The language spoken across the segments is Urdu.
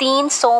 300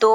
2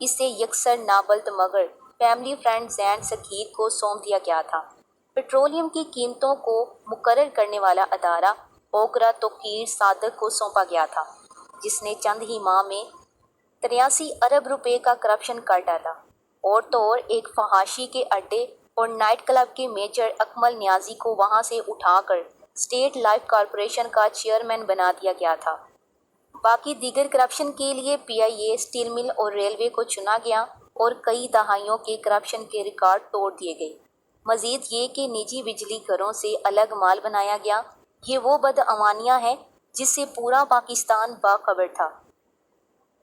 اسے یکسر نابلد مگر فیملی فرینڈ زین سکیر کو سونپ دیا گیا تھا۔ پیٹرولیم کی قیمتوں کو مقرر کرنے والا ادارہ اوگرا توقیر صادق کو سونپا گیا تھا، جس نے چند ہی ماہ میں 83 ارب روپے کا کرپشن کر ڈالا اور تو اور ایک فحاشی کے اڈے اور نائٹ کلب کے میجر اکمل نیازی کو وہاں سے اٹھا کر اسٹیٹ لائف کارپوریشن کا چیئرمین بنا دیا گیا تھا۔ باقی دیگر کرپشن کے لیے پی آئی اے، اسٹیل مل اور ریلوے کو چنا گیا اور کئی دہائیوں کے کرپشن کے ریکارڈ توڑ دیے گئے۔ مزید یہ کہ نجی بجلی گھروں سے الگ مال بنایا گیا۔ یہ وہ بدعنوانیاں ہیں جس سے پورا پاکستان باخبر تھا۔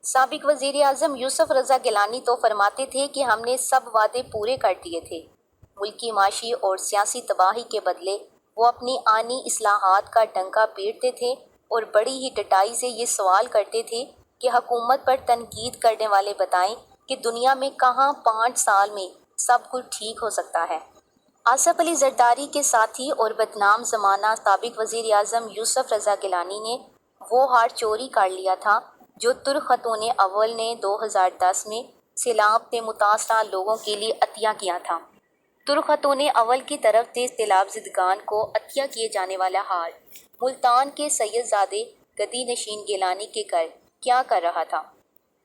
سابق وزیر اعظم یوسف رضا گیلانی تو فرماتے تھے کہ ہم نے سب وعدے پورے کر دیے تھے۔ ملکی معاشی اور سیاسی تباہی کے بدلے وہ اپنی آئینی اصلاحات کا ڈنکا پیٹتے تھے اور بڑی ہی ڈٹائی سے یہ سوال کرتے تھے کہ حکومت پر تنقید کرنے والے بتائیں کہ دنیا میں کہاں 5 سال میں سب کچھ ٹھیک ہو سکتا ہے۔ آصف علی زرداری کے ساتھی اور بدنام زمانہ سابق وزیر اعظم یوسف رضا گیلانی نے وہ ہار چوری کر لیا تھا جو ترک خاتون اول نے 2010 میں سیلاب سے متاثرہ لوگوں کے لیے عطیہ کیا تھا۔ ترک خاتون اول کی طرف سے سیلاب زدگان کو عطیہ کیے جانے والا ہار ملتان کے سید زادے گدی نشین گیلانی کے گھر کیا کر رہا تھا؟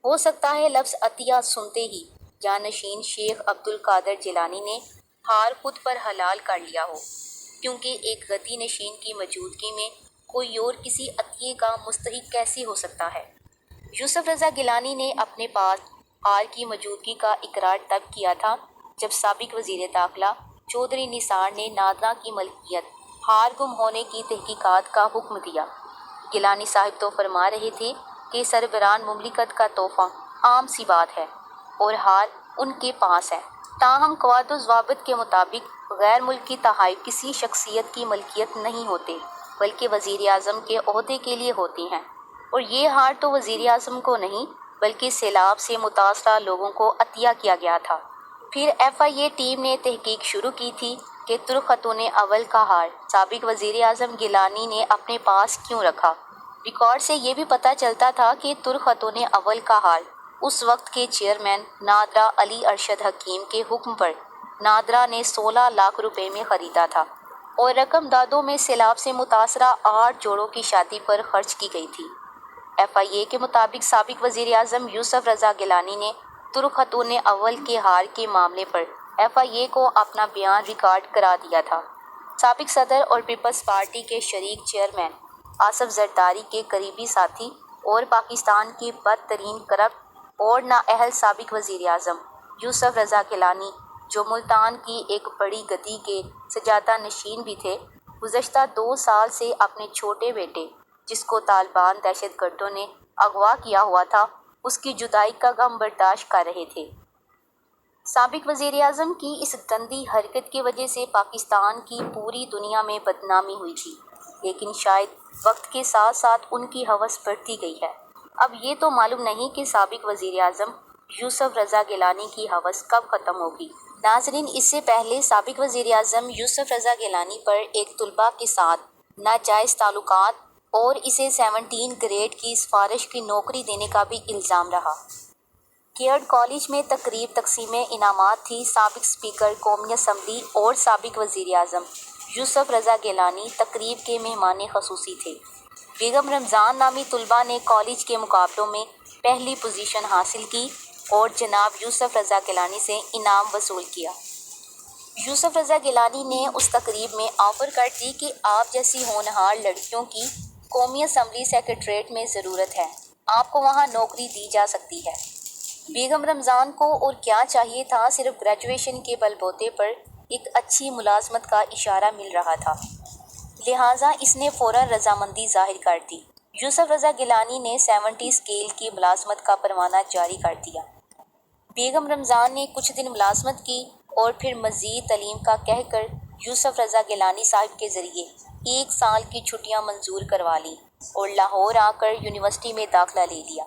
ہو سکتا ہے لفظ عطیہ سنتے ہی جانشین شیخ عبد القادر جیلانی نے ہار خود پر حلال کر لیا ہو، کیونکہ ایک گدی نشین کی موجودگی میں کوئی اور کسی عطیے کا مستحق کیسے ہو سکتا ہے؟ یوسف رضا گیلانی نے اپنے پاس ہار کی موجودگی کا اقرار تب کیا تھا جب سابق وزیر داخلہ چودھری نثار نے نادرا کی ملکیت ہار گم ہونے کی تحقیقات کا حکم دیا۔ گیلانی صاحب تو فرما رہے تھے کہ سربراہ مملکت کا تحفہ عام سی بات ہے اور ہار ان کے پاس ہے، تاہم قواعد و ضوابط کے مطابق غیر ملکی تحائف کسی شخصیت کی ملکیت نہیں ہوتے بلکہ وزیر اعظم کے عہدے کے لیے ہوتی ہیں، اور یہ ہار تو وزیر اعظم کو نہیں بلکہ سیلاب سے متاثرہ لوگوں کو عطیہ کیا گیا تھا۔ پھر ایف آئی اے ٹیم نے تحقیق شروع کی تھی کہ ترک خاتون اول کا ہار سابق وزیر اعظم گیلانی نے اپنے پاس کیوں رکھا۔ ریکارڈ سے یہ بھی پتہ چلتا تھا کہ ترک خاتون اول کا ہار اس وقت کے چیئرمین نادرا علی ارشد حکیم کے حکم پر نادرا نے 16 لاکھ روپے میں خریدا تھا اور رقم دادوں میں سیلاب سے متاثرہ 8 جوڑوں کی شادی پر خرچ کی گئی تھی۔ ایف آئی اے کے مطابق سابق وزیر اعظم یوسف رضا گیلانی نے ترک خاتون اول کے ہار کے معاملے پر ایف آئی اے کو اپنا بیان ریکارڈ کرا دیا تھا۔ سابق صدر اور پیپلز پارٹی کے شریک چیئرمین آصف زرداری کے قریبی ساتھی اور پاکستان کے بدترین کرپٹ اور نااہل سابق وزیر اعظم یوسف رضا گیلانی، جو ملتان کی ایک بڑی گدی کے سجادہ نشین بھی تھے، گزشتہ 2 سال سے اپنے چھوٹے بیٹے، جس کو طالبان دہشت گردوں نے اغوا کیا ہوا تھا، اس کی جدائی کا غم برداشت کر رہے تھے۔ سابق وزیر اعظم کی اس گندی حرکت کی وجہ سے پاکستان کی پوری دنیا میں بدنامی ہوئی تھی، لیکن شاید وقت کے ساتھ ساتھ ان کی ہوس بڑھتی گئی ہے۔ اب یہ تو معلوم نہیں کہ سابق وزیر اعظم یوسف رضا گیلانی کی ہوس کب ختم ہوگی۔ ناظرین، اس سے پہلے سابق وزیر اعظم یوسف رضا گیلانی پر ایک طلباء کے ساتھ ناجائز تعلقات اور اسے 17 گریڈ کی سفارش کی نوکری دینے کا بھی الزام رہا۔ کیئرڈ کالج میں تقریب تقسیم انعامات تھی۔ سابق اسپیکر قومی اسمبلی اور سابق وزیر اعظم یوسف رضا گیلانی تقریب کے مہمان خصوصی تھے۔ بیگم رمضان نامی طلباء نے کالج کے مقابلوں میں پہلی پوزیشن حاصل کی اور جناب یوسف رضا گیلانی سے انعام وصول کیا۔ یوسف رضا گیلانی نے اس تقریب میں آفر کر دی کہ آپ جیسی ہونہار لڑکیوں کی قومی اسمبلی سیکریٹریٹ میں ضرورت ہے، آپ کو وہاں نوکری دی جا سکتی ہے۔ بیگم رمضان کو اور کیا چاہیے تھا، صرف گریجویشن کے بل بوتے پر ایک اچھی ملازمت کا اشارہ مل رہا تھا، لہٰذا اس نے فوراً رضامندی ظاہر کر دی۔ یوسف رضا گیلانی نے 70 اسکیل کی ملازمت کا پروانہ جاری کر دیا۔ بیگم رمضان نے کچھ دن ملازمت کی اور پھر مزید تعلیم کا کہہ کر یوسف رضا گیلانی صاحب کے ذریعے 1 سال کی چھٹیاں منظور کروا لیں اور لاہور آ کر یونیورسٹی میں داخلہ لے لیا۔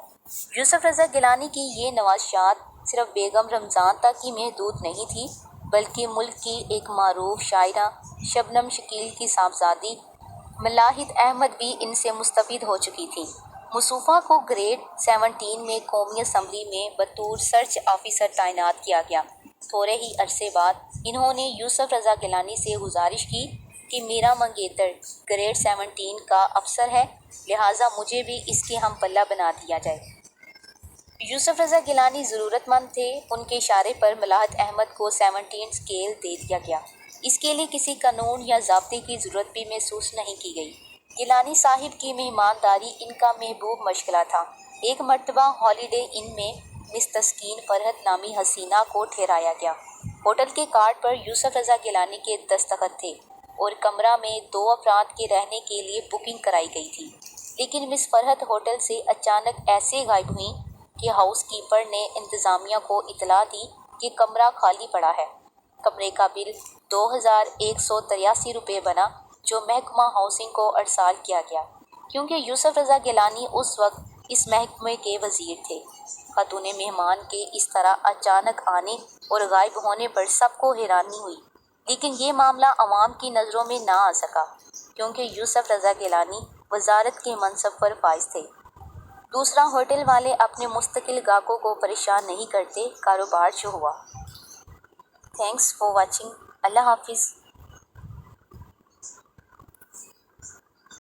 یوسف رضا گیلانی کی یہ نوازشات صرف بیگم رمضان تک ہی محدود نہیں تھی، بلکہ ملک کی ایک معروف شاعرہ شبنم شکیل کی صاحبزادی ملاحت احمد بھی ان سے مستفید ہو چکی تھی۔ مصطفیٰ کو گریڈ 17 میں قومی اسمبلی میں بطور سرچ آفیسر تعینات کیا گیا۔ تھوڑے ہی عرصے بعد انہوں نے یوسف رضا گیلانی سے گزارش کی کہ میرا منگیتر گریڈ 17 کا افسر ہے، لہٰذا مجھے بھی اس کے ہم پلہ بنا دیا جائے۔ یوسف رضا گیلانی ضرورت مند تھے۔ ان کے اشارے پر ملاحت احمد کو 17 اسکیل دے دیا گیا۔ اس کے لیے کسی قانون یا ضابطے کی ضرورت بھی محسوس نہیں کی گئی۔ گیلانی صاحب کی مہمانداری ان کا محبوب مشغلہ تھا۔ ایک مرتبہ ہالیڈے ان میں مس تسکین فرحت نامی حسینہ کو ٹھہرایا گیا۔ ہوٹل کے کارڈ پر یوسف رضا گیلانی کے دستخط تھے اور کمرہ میں 2 افراد کے رہنے کے لیے بکنگ کرائی گئی تھی، لیکن مس فرحت ہوٹل سے اچانک ایسے غائب ہوئیں کہ ہاؤس کیپر نے انتظامیہ کو اطلاع دی کہ کمرہ خالی پڑا ہے۔ کمرے کا بل 2183 روپے بنا، جو محکمہ ہاؤسنگ کو ارسال کیا گیا، کیونکہ یوسف رضا گیلانی اس وقت اس محکمے کے وزیر تھے۔ خاتون مہمان کے اس طرح اچانک آنے اور غائب ہونے پر سب کو حیرانی ہوئی، لیکن یہ معاملہ عوام کی نظروں میں نہ آ سکا، کیونکہ یوسف رضا گیلانی وزارت کے منصب پر فائز تھے۔ دوسرا، ہوٹل والے اپنے مستقل گاہکوں کو پریشان نہیں کرتے، کاروبار جو ہوا۔ Thanks for watching. اللہ حافظ۔